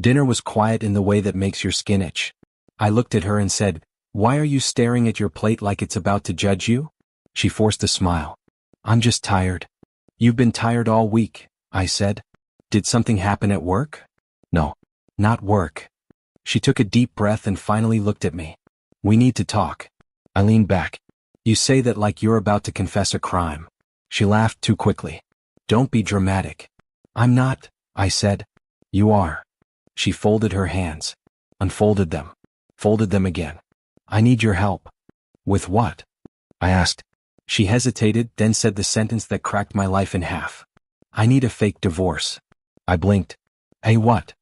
Dinner was quiet in the way that makes your skin itch. I looked at her and said, "Why are you staring at your plate like it's about to judge you?" She forced a smile. "I'm just tired." "You've been tired all week," I said. "Did something happen at work?" "No. Not work." She took a deep breath and finally looked at me. "We need to talk." I leaned back. "You say that like you're about to confess a crime." She laughed too quickly. "Don't be dramatic." "I'm not," I said. "You are." She folded her hands. Unfolded them. Folded them again. "I need your help." "With what?" I asked. She hesitated, then said the sentence that cracked my life in half. "I need a fake divorce." I blinked. "A what?"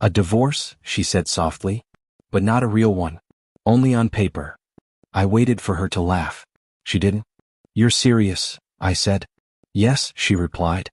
"A divorce," she said softly. "But not a real one. Only on paper." I waited for her to laugh. She didn't. "You're serious," I said. "Yes," she replied.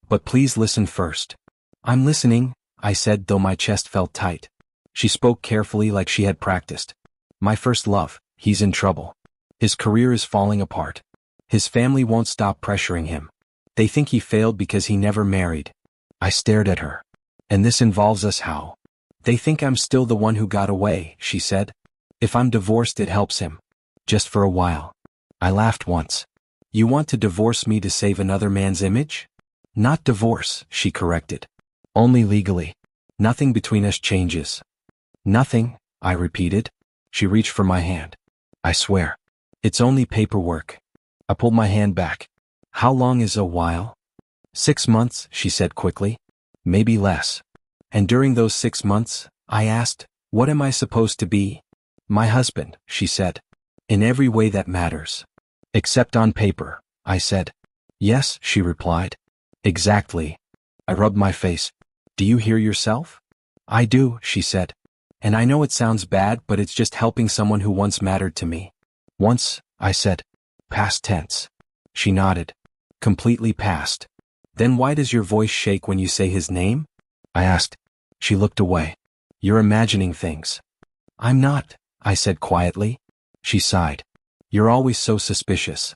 "But please listen first." "I'm listening," I said, though my chest felt tight. She spoke carefully like she had practiced. "My first love, he's in trouble. His career is falling apart. His family won't stop pressuring him. They think he failed because he never married." I stared at her. "And this involves us how?" "They think I'm still the one who got away," she said. "If I'm divorced, it helps him. Just for a while." I laughed once. "You want to divorce me to save another man's image?" "Not divorce," she corrected. "Only legally. Nothing between us changes." "Nothing," I repeated. She reached for my hand. "I swear. It's only paperwork." I pulled my hand back. "How long is a while?" 6 months, she said quickly. "Maybe less." "And during those 6 months," I asked, "what am I supposed to be?" "My husband," she said. "In every way that matters." "Except on paper," I said. "Yes," she replied. "Exactly." I rubbed my face. "Do you hear yourself?" "I do," she said. "And I know it sounds bad, but it's just helping someone who once mattered to me." "Once," I said. "Past tense." She nodded. "Completely past." "Then why does your voice shake when you say his name?" I asked. She looked away. "You're imagining things." "I'm not," I said quietly. She sighed. "You're always so suspicious."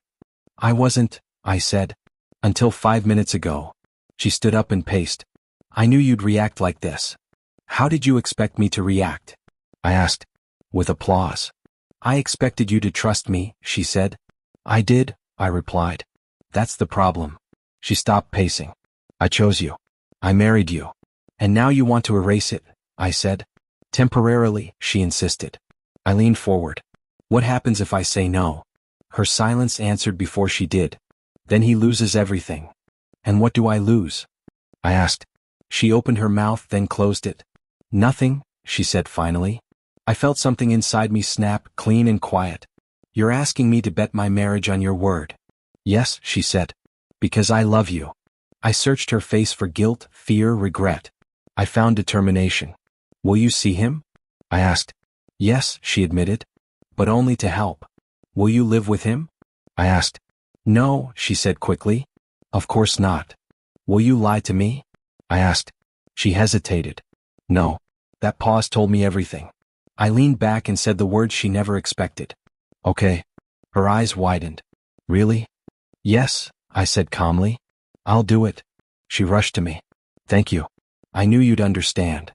"I wasn't," I said. "Until 5 minutes ago." She stood up and paced. "I knew you'd react like this." "How did you expect me to react?" I asked. "With applause." "I expected you to trust me," she said. "I did," I replied. "That's the problem." She stopped pacing. "I chose you. I married you. And now you want to erase it," I said. "Temporarily," she insisted. I leaned forward. "What happens if I say no?" Her silence answered before she did. "Then he loses everything." "And what do I lose?" I asked. She opened her mouth, then closed it. "Nothing," she said finally. I felt something inside me snap, clean and quiet. "You're asking me to bet my marriage on your word." "Yes," she said. "Because I love you." I searched her face for guilt, fear, regret. I found determination. "Will you see him?" I asked. "Yes," she admitted. "But only to help." "Will you live with him?" I asked. "No," she said quickly. "Of course not." "Will you lie to me?" I asked. She hesitated. "No." That pause told me everything. I leaned back and said the words she never expected. "Okay." Her eyes widened. "Really?" "Yes," I said calmly. "I'll do it." She rushed to me. "Thank you. I knew you'd understand."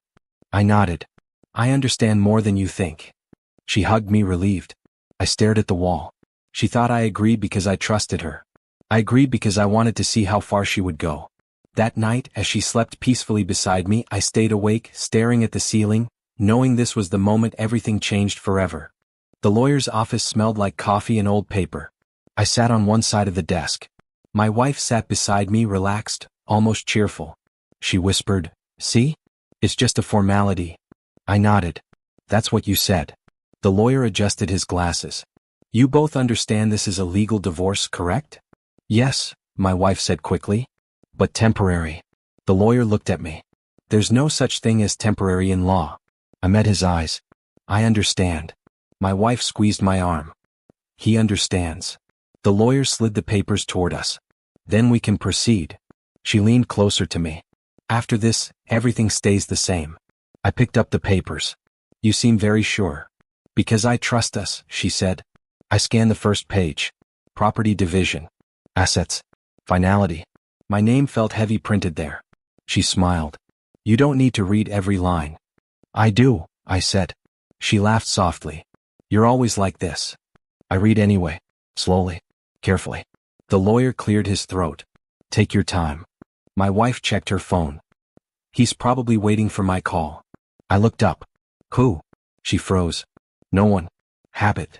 I nodded. "I understand more than you think." She hugged me, relieved. I stared at the wall. She thought I agreed because I trusted her. I agreed because I wanted to see how far she would go. That night, as she slept peacefully beside me, I stayed awake, staring at the ceiling, knowing this was the moment everything changed forever. The lawyer's office smelled like coffee and old paper. I sat on one side of the desk. My wife sat beside me, relaxed, almost cheerful. She whispered, "See? It's just a formality." I nodded. "That's what you said." The lawyer adjusted his glasses. "You both understand this is a legal divorce, correct?" "Yes," my wife said quickly. "But temporary." The lawyer looked at me. "There's no such thing as temporary in law." I met his eyes. "I understand." My wife squeezed my arm. "He understands." The lawyer slid the papers toward us. "Then we can proceed." She leaned closer to me. "After this, everything stays the same." I picked up the papers. "You seem very sure." "Because I trust us," she said. I scanned the first page. Property division. Assets. Finality. My name felt heavy printed there. She smiled. You don't need to read every line. I do, I said. She laughed softly. You're always like this. I read anyway, slowly, carefully. The lawyer cleared his throat. Take your time. My wife checked her phone. He's probably waiting for my call. I looked up. Who? She froze. No one. Habit.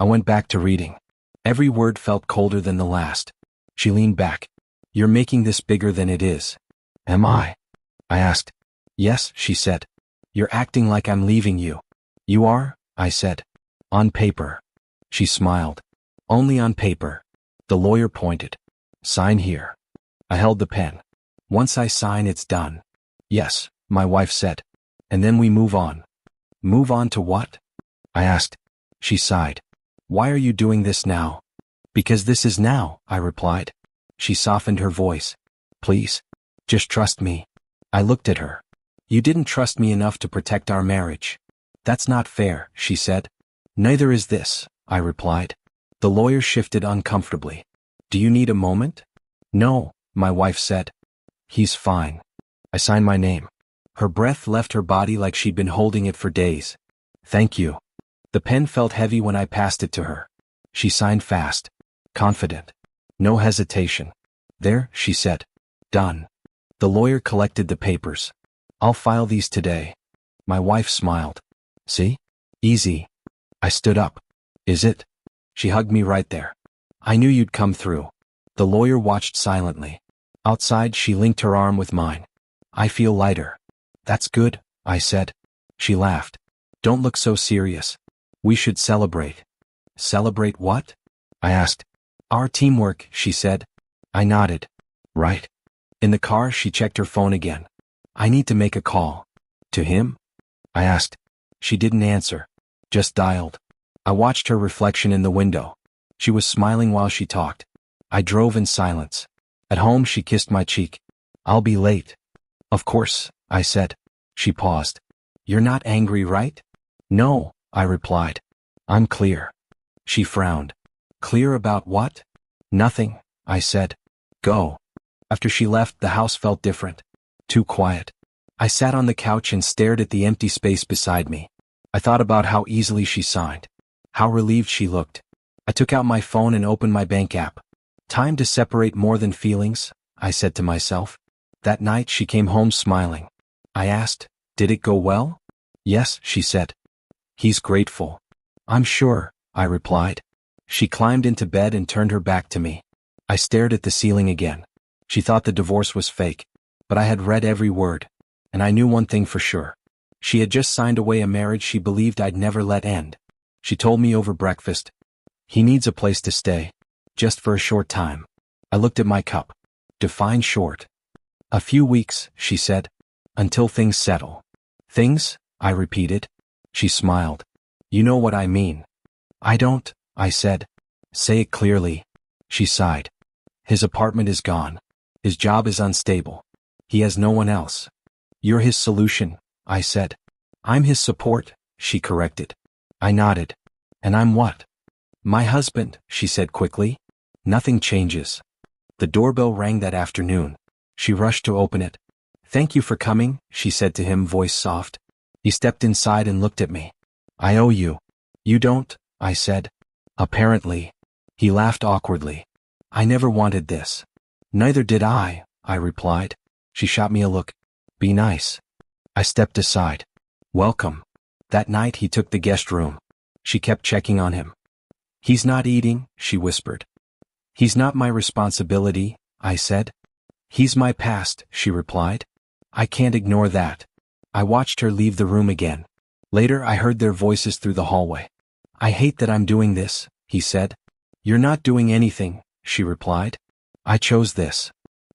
I went back to reading. Every word felt colder than the last. She leaned back. You're making this bigger than it is. Am I? I asked. Yes, she said. You're acting like I'm leaving you. You are? I said. On paper. She smiled. Only on paper. The lawyer pointed. Sign here. I held the pen. Once I sign, it's done. Yes, my wife said. And then we move on. Move on to what? I asked. She sighed. Why are you doing this now? Because this is now, I replied. She softened her voice. Please. Just trust me. I looked at her. You didn't trust me enough to protect our marriage. That's not fair, she said. Neither is this, I replied. The lawyer shifted uncomfortably. Do you need a moment? No, my wife said. He's fine. I signed my name. Her breath left her body like she'd been holding it for days. Thank you. The pen felt heavy when I passed it to her. She signed fast, confident. No hesitation. There, she said. Done. The lawyer collected the papers. I'll file these today. My wife smiled. See? Easy. I stood up. Is it? She hugged me right there. I knew you'd come through. The lawyer watched silently. Outside, she linked her arm with mine. I feel lighter. That's good, I said. She laughed. Don't look so serious. We should celebrate. Celebrate what? I asked. Our teamwork, she said. I nodded. Right. In the car, she checked her phone again. I need to make a call. To him? I asked. She didn't answer. Just dialed. I watched her reflection in the window. She was smiling while she talked. I drove in silence. At home, she kissed my cheek. I'll be late. Of course, I said. She paused. You're not angry, right? No, I replied. I'm clear. She frowned. Clear about what? Nothing, I said. Go. After she left, the house felt different. Too quiet. I sat on the couch and stared at the empty space beside me. I thought about how easily she signed. How relieved she looked. I took out my phone and opened my bank app. Time to separate more than feelings, I said to myself. That night she came home smiling. I asked, did it go well? Yes, she said. He's grateful. I'm sure, I replied. She climbed into bed and turned her back to me. I stared at the ceiling again. She thought the divorce was fake, but I had read every word, and I knew one thing for sure. She had just signed away a marriage she believed I'd never let end. She told me over breakfast. He needs a place to stay, just for a short time. I looked at my cup. Define short. A few weeks, she said, until things settle. Things? I repeated. She smiled. You know what I mean. I don't, I said. Say it clearly. She sighed. His apartment is gone. His job is unstable. He has no one else. You're his solution, I said. I'm his support, she corrected. I nodded. And I'm what? My husband, she said quickly. Nothing changes. The doorbell rang that afternoon. She rushed to open it. Thank you for coming, she said to him, voice soft. He stepped inside and looked at me. I owe you. You don't, I said. Apparently. He laughed awkwardly. I never wanted this. Neither did I replied. She shot me a look. Be nice. I stepped aside. Welcome. That night he took the guest room. She kept checking on him. He's not eating, she whispered. He's not my responsibility, I said. He's my past, she replied. I can't ignore that. I watched her leave the room again. Later I heard their voices through the hallway. I hate that I'm doing this, he said. You're not doing anything, she replied. I chose this.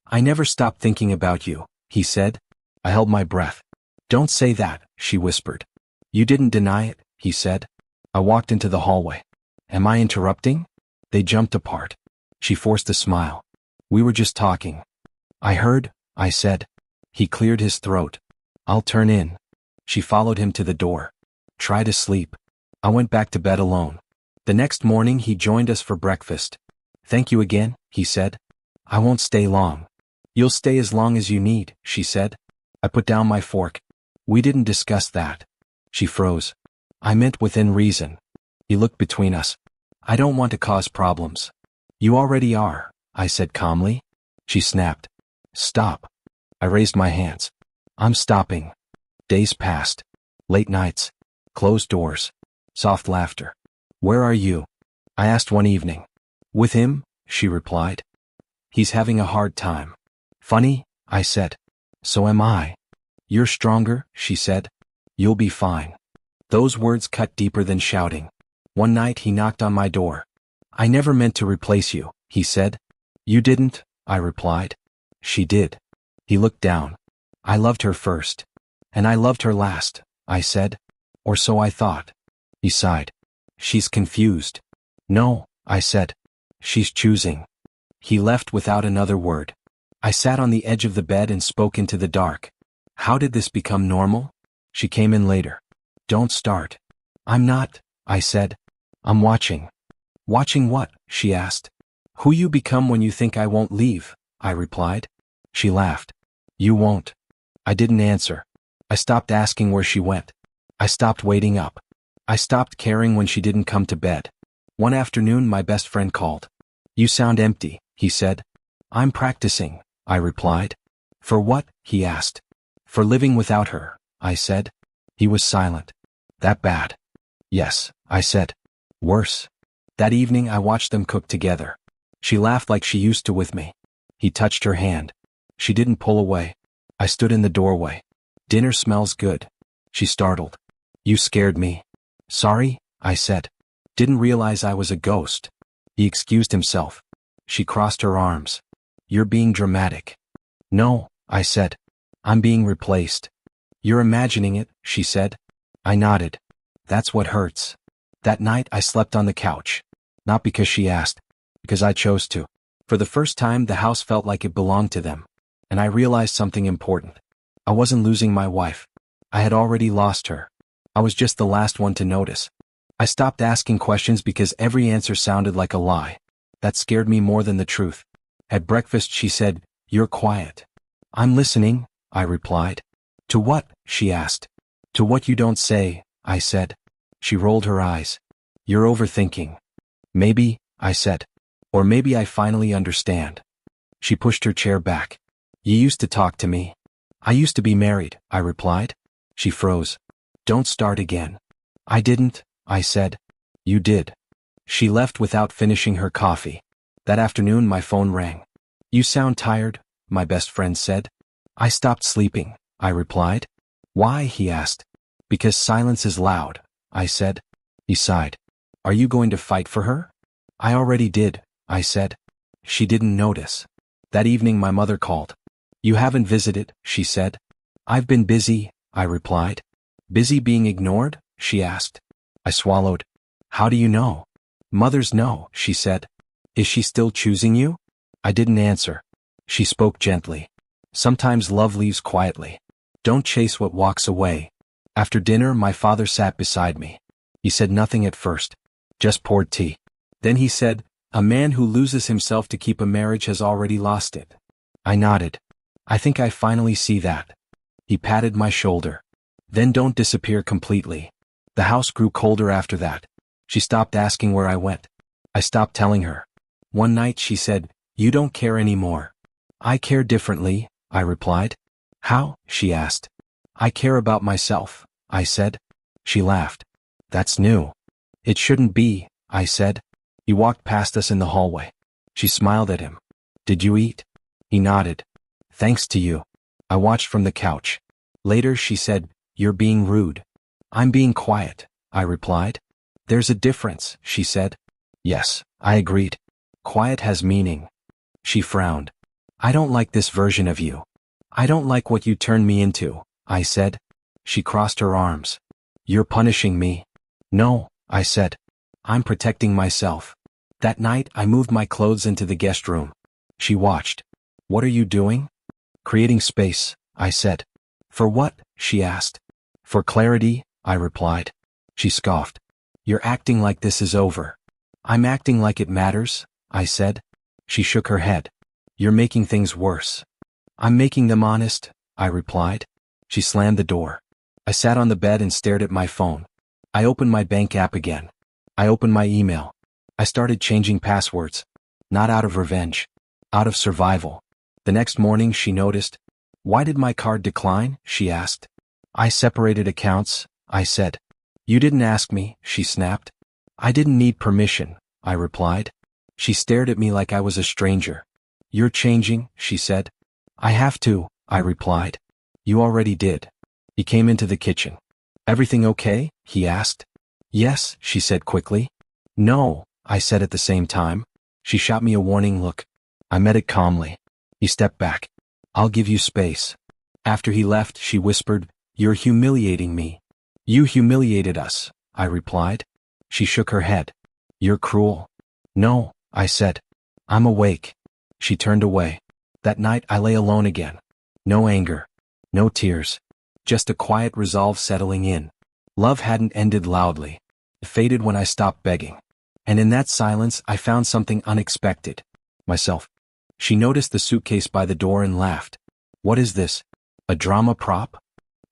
I never stopped thinking about you, he said. I held my breath. Don't say that, she whispered. You didn't deny it, he said. I walked into the hallway. Am I interrupting? They jumped apart. She forced a smile. We were just talking. I heard, I said. He cleared his throat. I'll turn in. She followed him to the door. Try to sleep. I went back to bed alone. The next morning he joined us for breakfast. Thank you again, he said. I won't stay long. You'll stay as long as you need, she said. I put down my fork. We didn't discuss that. She froze. I meant within reason. He looked between us. I don't want to cause problems. You already are, I said calmly. She snapped. Stop. I raised my hands. I'm stopping. Days passed. Late nights. Closed doors. Soft laughter. Where are you? I asked one evening. With him, she replied. He's having a hard time. Funny, I said. So am I. You're stronger, she said. You'll be fine. Those words cut deeper than shouting. One night he knocked on my door. I never meant to replace you, he said. You didn't, I replied. She did. He looked down. I loved her first. And I loved her last, I said. Or so I thought. He sighed. She's confused. No, I said. She's choosing. He left without another word. I sat on the edge of the bed and spoke into the dark. How did this become normal? She came in later. Don't start. I'm not, I said. I'm watching. Watching what? She asked. Who you become when you think I won't leave, I replied. She laughed. You won't. I didn't answer. I stopped asking where she went. I stopped waiting up. I stopped caring when she didn't come to bed. One afternoon my best friend called. You sound empty, he said. I'm practicing, I replied. For what? He asked. For living without her, I said. He was silent. That bad? Yes, I said. Worse. That evening I watched them cook together. She laughed like she used to with me. He touched her hand. She didn't pull away. I stood in the doorway. Dinner smells good. She startled. You scared me. Sorry, I said. Didn't realize I was a ghost. He excused himself. She crossed her arms. You're being dramatic. No, I said. I'm being replaced. You're imagining it, she said. I nodded. That's what hurts. That night I slept on the couch. Not because she asked. Because I chose to. For the first time the house felt like it belonged to them. And I realized something important. I wasn't losing my wife. I had already lost her. I was just the last one to notice. I stopped asking questions because every answer sounded like a lie. That scared me more than the truth. At breakfast she said, You're quiet. I'm listening, I replied. To what? She asked. To what you don't say, I said. She rolled her eyes. You're overthinking. Maybe, I said. Or maybe I finally understand. She pushed her chair back. You used to talk to me. I used to be married, I replied. She froze. Don't start again. I didn't, I said. You did. She left without finishing her coffee. That afternoon my phone rang. You sound tired, my best friend said. I stopped sleeping, I replied. Why? He asked. Because silence is loud, I said. He sighed. Are you going to fight for her? I already did, I said. She didn't notice. That evening my mother called. You haven't visited, she said. I've been busy, I replied. Busy being ignored? She asked. I swallowed. How do you know? Mothers know, she said. Is she still choosing you? I didn't answer. She spoke gently. Sometimes love leaves quietly. Don't chase what walks away. After dinner my father sat beside me. He said nothing at first. Just poured tea. Then he said, A man who loses himself to keep a marriage has already lost it. I nodded. I think I finally see that. He patted my shoulder. Then don't disappear completely. The house grew colder after that. She stopped asking where I went. I stopped telling her. One night she said, You don't care anymore. I care differently, I replied. How? She asked. I care about myself, I said. She laughed. That's new. It shouldn't be, I said. He walked past us in the hallway. She smiled at him. Did you eat? He nodded. Thanks to you. I watched from the couch. Later she said, You're being rude. I'm being quiet, I replied. There's a difference, she said. Yes, I agreed. Quiet has meaning. She frowned. I don't like this version of you. I don't like what you turned me into, I said. She crossed her arms. You're punishing me. No, I said. I'm protecting myself. That night I moved my clothes into the guest room. She watched. What are you doing? Creating space, I said. For what? She asked. For clarity, I replied. She scoffed. You're acting like this is over. I'm acting like it matters, I said. She shook her head. You're making things worse. I'm making them honest, I replied. She slammed the door. I sat on the bed and stared at my phone. I opened my bank app again. I opened my email. I started changing passwords. Not out of revenge. Out of survival. The next morning she noticed. Why did my card decline? She asked. I separated accounts, I said. You didn't ask me, she snapped. I didn't need permission, I replied. She stared at me like I was a stranger. You're changing, she said. I have to, I replied. You already did. He came into the kitchen. Everything okay? He asked. Yes, she said quickly. No, I said at the same time. She shot me a warning look. I met it calmly. He stepped back. I'll give you space. After he left, she whispered, You're humiliating me. You humiliated us, I replied. She shook her head. You're cruel. No, I said. I'm awake. She turned away. That night I lay alone again. No anger. No tears. Just a quiet resolve settling in. Love hadn't ended loudly. It faded when I stopped begging. And in that silence I found something unexpected. Myself. She noticed the suitcase by the door and laughed. What is this? A drama prop?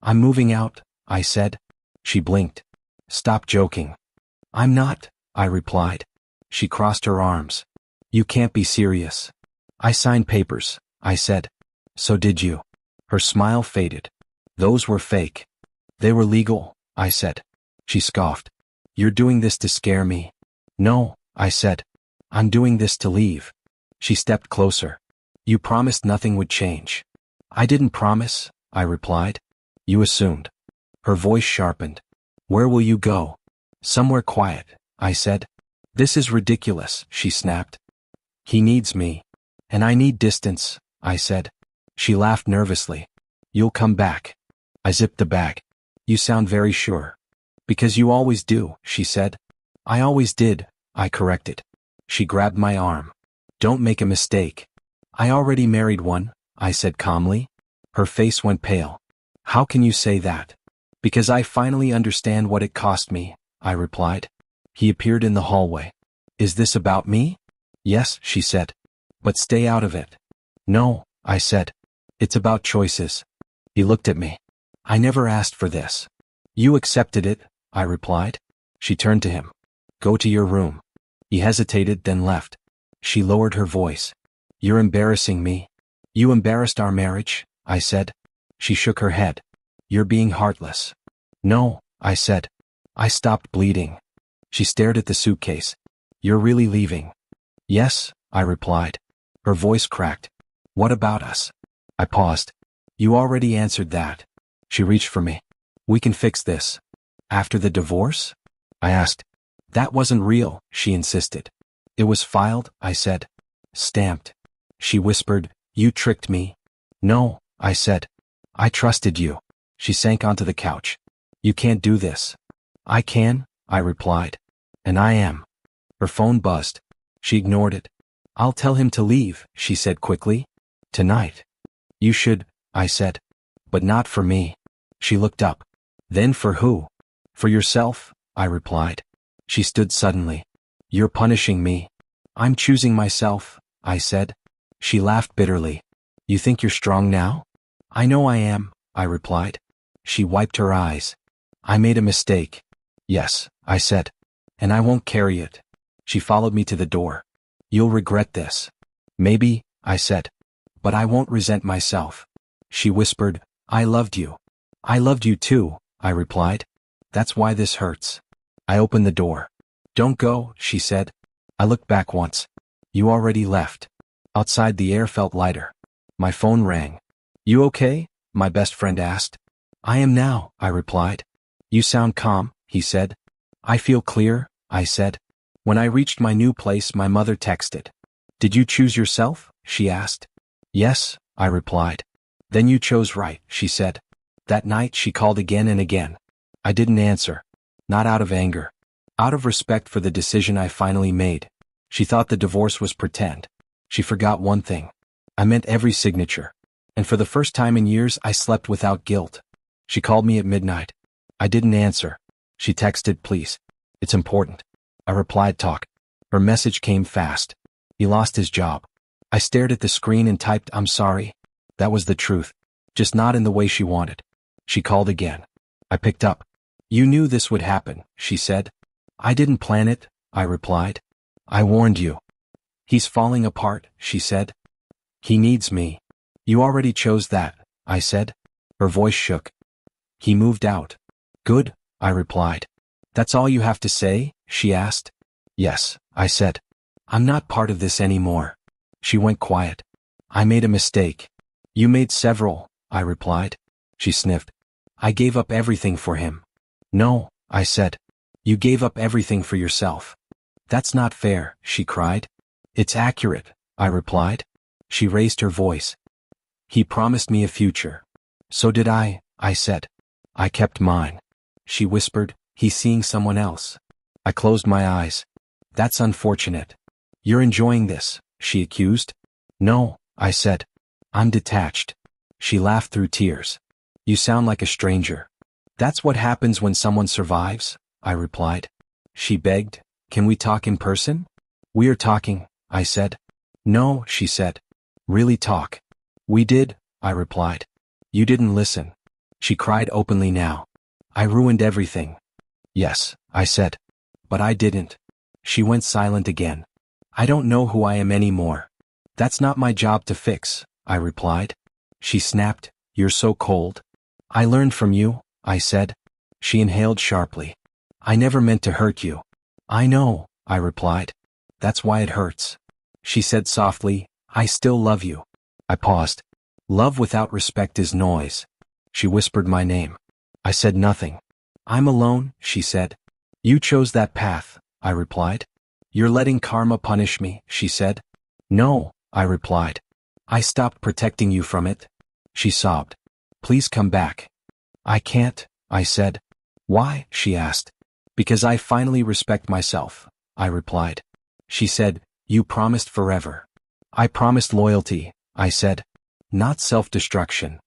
I'm moving out, I said. She blinked. Stop joking. I'm not, I replied. She crossed her arms. You can't be serious. I signed papers, I said. So did you. Her smile faded. Those were fake. They were legal, I said. She scoffed. You're doing this to scare me. No, I said. I'm doing this to leave. She stepped closer. You promised nothing would change. I didn't promise, I replied. You assumed. Her voice sharpened. Where will you go? Somewhere quiet, I said. This is ridiculous, she snapped. He needs me. And I need distance, I said. She laughed nervously. You'll come back. I zipped the bag. You sound very sure. Because you always do, she said. I always did, I corrected. She grabbed my arm. Don't make a mistake. I already married one, I said calmly. Her face went pale. How can you say that? Because I finally understand what it cost me, I replied. He appeared in the hallway. Is this about me? Yes, she said. But stay out of it. No, I said. It's about choices. He looked at me. I never asked for this. You accepted it, I replied. She turned to him. Go to your room. He hesitated, then left. She lowered her voice. You're embarrassing me. You embarrassed our marriage, I said. She shook her head. You're being heartless. No, I said. I stopped bleeding. She stared at the suitcase. You're really leaving? Yes, I replied. Her voice cracked. What about us? I paused. You already answered that. She reached for me. We can fix this. After the divorce? I asked. That wasn't real, she insisted. It was filed, I said. Stamped. She whispered, You tricked me. No, I said. I trusted you. She sank onto the couch. You can't do this. I can, I replied. And I am. Her phone buzzed. She ignored it. I'll tell him to leave, she said quickly. Tonight. You should, I said. But not for me. She looked up. Then for who? For yourself, I replied. She stood suddenly. You're punishing me. I'm choosing myself, I said. She laughed bitterly. You think you're strong now? I know I am, I replied. She wiped her eyes. I made a mistake. Yes, I said. And I won't carry it. She followed me to the door. You'll regret this. Maybe, I said. But I won't resent myself. She whispered, I loved you. I loved you too, I replied. That's why this hurts. I opened the door. Don't go, she said. I looked back once. You already left. Outside the air felt lighter. My phone rang. You okay? My best friend asked. I am now, I replied. You sound calm, he said. I feel clear, I said. When I reached my new place, my mother texted. Did you choose yourself? She asked. Yes, I replied. Then you chose right, she said. That night she called again and again. I didn't answer. Not out of anger. Out of respect for the decision I finally made. She thought the divorce was pretend. She forgot one thing. I meant every signature. And for the first time in years I slept without guilt. She called me at midnight. I didn't answer. She texted, please. It's important. I replied, talk. Her message came fast. He lost his job. I stared at the screen and typed, I'm sorry. That was the truth. just not in the way she wanted. She called again. I picked up. You knew this would happen, she said. I didn't plan it, I replied. I warned you. He's falling apart, she said. He needs me. You already chose that, I said. Her voice shook. He moved out. Good, I replied. That's all you have to say? She asked. Yes, I said. I'm not part of this anymore. She went quiet. I made a mistake. You made several, I replied. She sniffed. I gave up everything for him. No, I said. You gave up everything for yourself. That's not fair, she cried. It's accurate, I replied. She raised her voice. He promised me a future. So did I said. I kept mine. She whispered, he's seeing someone else. I closed my eyes. That's unfortunate. You're enjoying this, she accused. No, I said. I'm detached. She laughed through tears. You sound like a stranger. That's what happens when someone survives, I replied. She begged, can we talk in person? We are talking, I said. No, she said. Really talk. We did, I replied. You didn't listen. She cried openly now. I ruined everything. Yes, I said. But I didn't. She went silent again. I don't know who I am anymore. That's not my job to fix, I replied. She snapped, you're so cold. I learned from you, I said. She inhaled sharply. I never meant to hurt you. I know, I replied. That's why it hurts. She said softly, I still love you. I paused. Love without respect is noise. She whispered my name. I said nothing. I'm alone, she said. You chose that path, I replied. You're letting karma punish me, she said. No, I replied. I stopped protecting you from it. She sobbed. Please come back. I can't, I said. Why? She asked. Because I finally respect myself, I replied. She said, you promised forever. I promised loyalty, I said. Not self-destruction.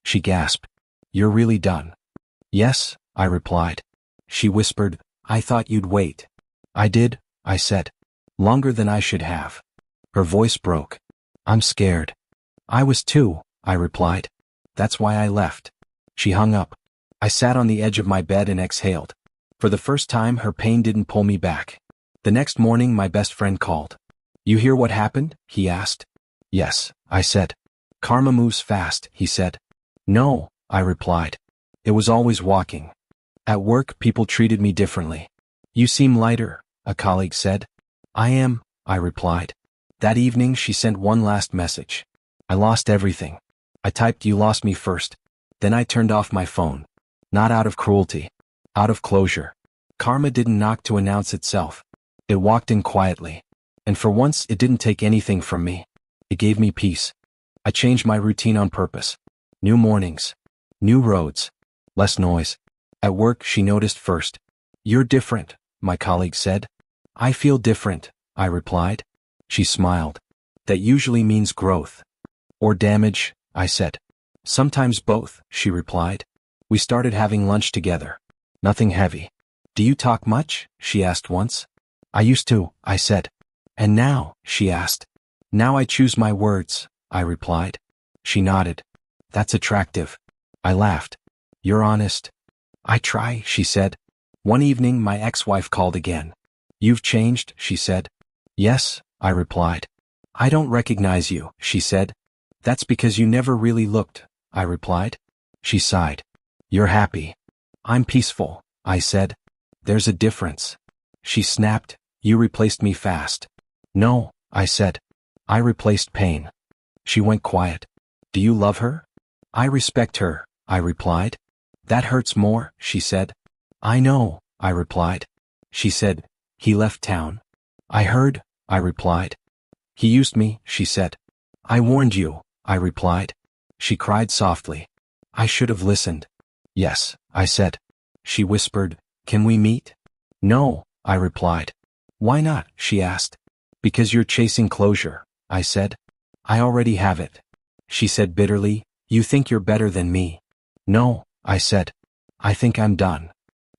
She gasped. You're really done. Yes, I replied. She whispered, I thought you'd wait. I did, I said. Longer than I should have. Her voice broke. I'm scared. I was too, I replied. That's why I left. She hung up. I sat on the edge of my bed and exhaled. For the first time, her pain didn't pull me back. The next morning, my best friend called. You hear what happened? He asked. Yes, I said. Karma moves fast, he said. No, I replied. It was always walking. At work, people treated me differently. You seem lighter, a colleague said. I am, I replied. That evening, she sent one last message. I lost everything. I typed you lost me first. Then I turned off my phone. Not out of cruelty. Out of closure. Karma didn't knock to announce itself. It walked in quietly. And for once, it didn't take anything from me. It gave me peace. I changed my routine on purpose. New mornings. New roads. Less noise. At work, she noticed first. You're different, my colleague said. I feel different, I replied. She smiled. That usually means growth. Or damage, I said. Sometimes both, she replied. We started having lunch together. Nothing heavy. Do you talk much? She asked once. I used to, I said. And now, she asked. Now I choose my words, I replied. She nodded. That's attractive. I laughed. You're honest. I try, she said. One evening, my ex-wife called again. You've changed, she said. Yes, I replied. I don't recognize you, she said. That's because you never really looked, I replied. She sighed. You're happy. I'm peaceful, I said. There's a difference. She snapped. You replaced me fast. No, I said. I replaced pain. She went quiet. Do you love her? I respect her, I replied. That hurts more, she said. I know, I replied. She said, he left town. I heard, I replied. He used me, she said. I warned you, I replied. She cried softly. I should have listened. Yes, I said. She whispered, can we meet? No, I replied. Why not? She asked. Because you're chasing closure, I said. I already have it. She said bitterly, you think you're better than me. No, I said. I think I'm done.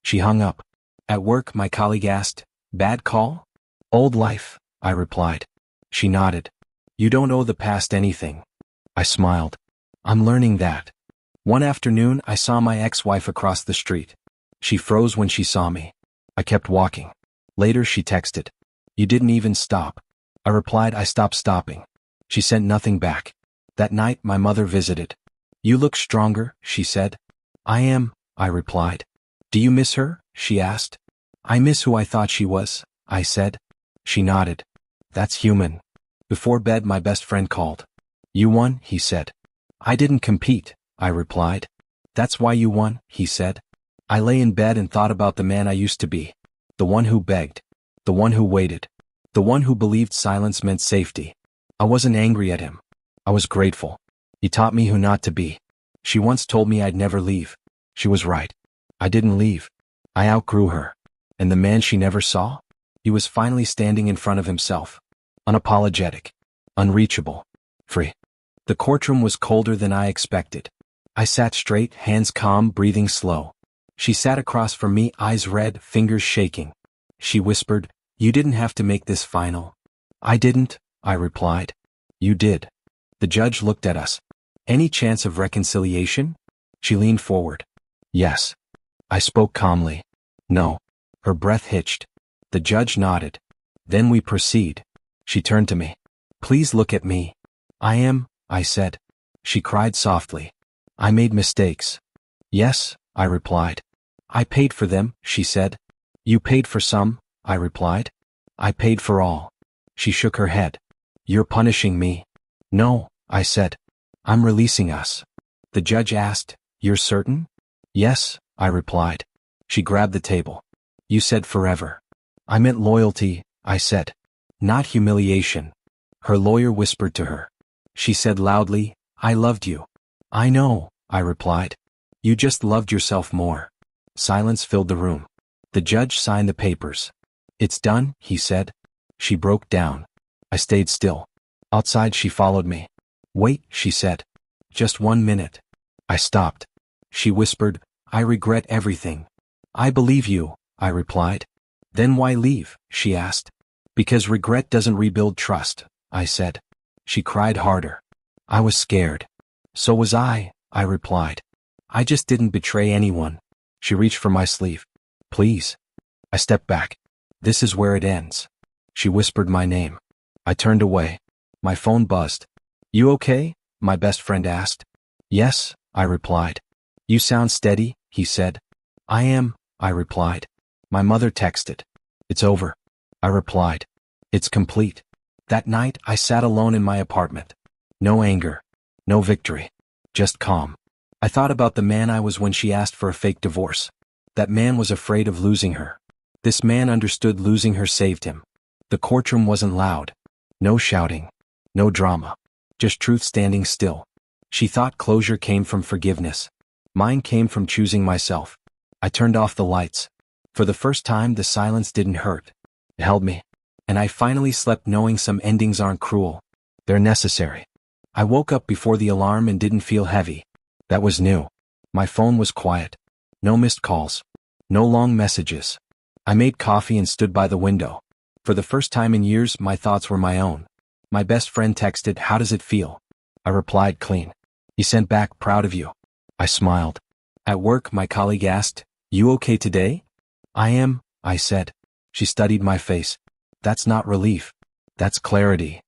She hung up. At work, my colleague asked, bad call? Old life, I replied. She nodded. You don't owe the past anything. I smiled. I'm learning that, One afternoon, I saw my ex-wife across the street. She froze when she saw me. I kept walking. Later, she texted, "You didn't even stop." I replied, "I stopped stopping." She sent nothing back. That night, my mother visited. "You look stronger," she said. "I am," I replied. "Do you miss her?" she asked. "I miss who I thought she was," I said. She nodded. "That's human." Before bed, my best friend called. "You won," he said. "I didn't compete," I replied. "That's why you won," he said. I lay in bed and thought about the man I used to be. The one who begged. The one who waited. The one who believed silence meant safety. I wasn't angry at him. I was grateful. He taught me who not to be. She once told me I'd never leave. She was right. I didn't leave. I outgrew her. And the man she never saw? He was finally standing in front of himself. Unapologetic. Unreachable. Free. The courtroom was colder than I expected. I sat straight, hands calm, breathing slow. She sat across from me, eyes red, fingers shaking. She whispered, "You didn't have to make this final." "I didn't," I replied. "You did." The judge looked at us. "Any chance of reconciliation?" She leaned forward. "Yes." I spoke calmly. "No." Her breath hitched. The judge nodded. "Then we proceed." She turned to me. "Please look at me." "I am," I said. She cried softly. "I made mistakes." "Yes," I replied. "I paid for them," she said. "You paid for some," I replied. "I paid for all." She shook her head. "You're punishing me." "No," I said. "I'm releasing us." The judge asked, "You're certain?" "Yes," I replied. She grabbed the table. "You said forever." "I meant loyalty," I said. "Not humiliation." Her lawyer whispered to her. She said loudly, "I loved you." "I know," I replied. "You just loved yourself more." Silence filled the room. The judge signed the papers. "It's done," he said. She broke down. I stayed still. Outside, she followed me. "Wait," she said. "Just 1 minute." I stopped. She whispered, "I regret everything." "I believe you," I replied. "Then why leave?" she asked. "Because regret doesn't rebuild trust," I said. She cried harder. I was scared. "So was I," I replied. "I just didn't betray anyone." She reached for my sleeve. "Please." I stepped back. "This is where it ends." She whispered my name. I turned away. My phone buzzed. "You okay?" my best friend asked. "Yes," I replied. "You sound steady," he said. "I am," I replied. My mother texted. "It's over." I replied. "It's complete." That night, I sat alone in my apartment. No anger. No victory. Just calm. I thought about the man I was when she asked for a fake divorce. That man was afraid of losing her. This man understood losing her saved him. The courtroom wasn't loud. No shouting. No drama. Just truth standing still. She thought closure came from forgiveness. Mine came from choosing myself. I turned off the lights. For the first time, the silence didn't hurt. It held me. And I finally slept knowing some endings aren't cruel. They're necessary. I woke up before the alarm and didn't feel heavy. That was new. My phone was quiet. No missed calls. No long messages. I made coffee and stood by the window. For the first time in years, my thoughts were my own. My best friend texted, "How does it feel?" I replied, "Clean." He sent back, "Proud of you." I smiled. At work, my colleague asked, "You okay today?" "I am," I said. She studied my face. "That's not relief. That's clarity."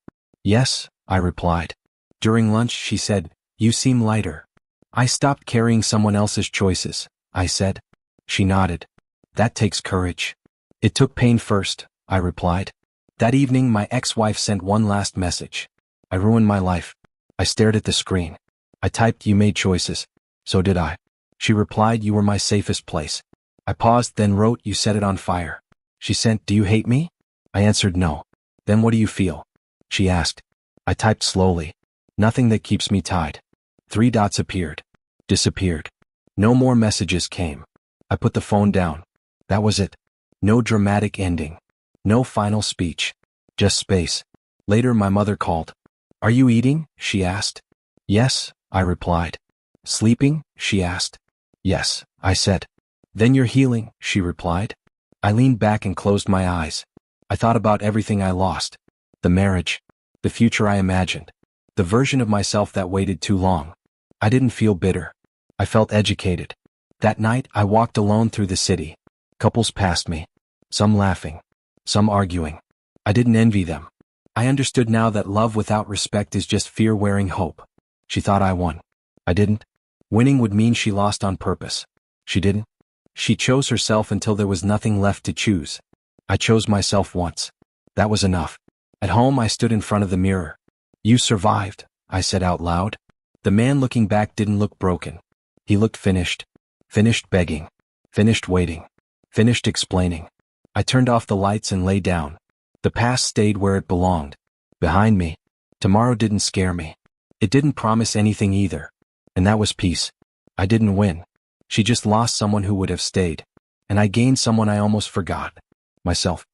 "Yes," I replied. During lunch, she said, "You seem lighter." "I stopped carrying someone else's choices," I said. She nodded. "That takes courage." "It took pain first," I replied. That evening, my ex-wife sent one last message. I ruined my life. I stared at the screen. I typed, "You made choices." So did I. She replied, "You were my safest place." I paused, then wrote, "You set it on fire." She sent, "Do you hate me?" I answered, "No." "Then what do you feel?" She asked. I typed slowly. "Nothing that keeps me tied." 3 dots appeared. Disappeared. No more messages came. I put the phone down. That was it. No dramatic ending. No final speech. Just space. Later, my mother called. "Are you eating?" she asked. "Yes," I replied. "Sleeping?" she asked. "Yes," I said. "Then you're healing," she replied. I leaned back and closed my eyes. I thought about everything I lost. The marriage. The future I imagined. The version of myself that waited too long. I didn't feel bitter. I felt educated. That night, I walked alone through the city. Couples passed me. Some laughing. Some arguing. I didn't envy them. I understood now that love without respect is just fear wearing hope. She thought I won. I didn't. Winning would mean she lost on purpose. She didn't. She chose herself until there was nothing left to choose. I chose myself once. That was enough. At home, I stood in front of the mirror. You survived, I said out loud. The man looking back didn't look broken. He looked finished. Finished begging. Finished waiting. Finished explaining. I turned off the lights and lay down. The past stayed where it belonged. Behind me. Tomorrow didn't scare me. It didn't promise anything either. And that was peace. I didn't win. She just lost someone who would have stayed. And I gained someone I almost forgot. Myself.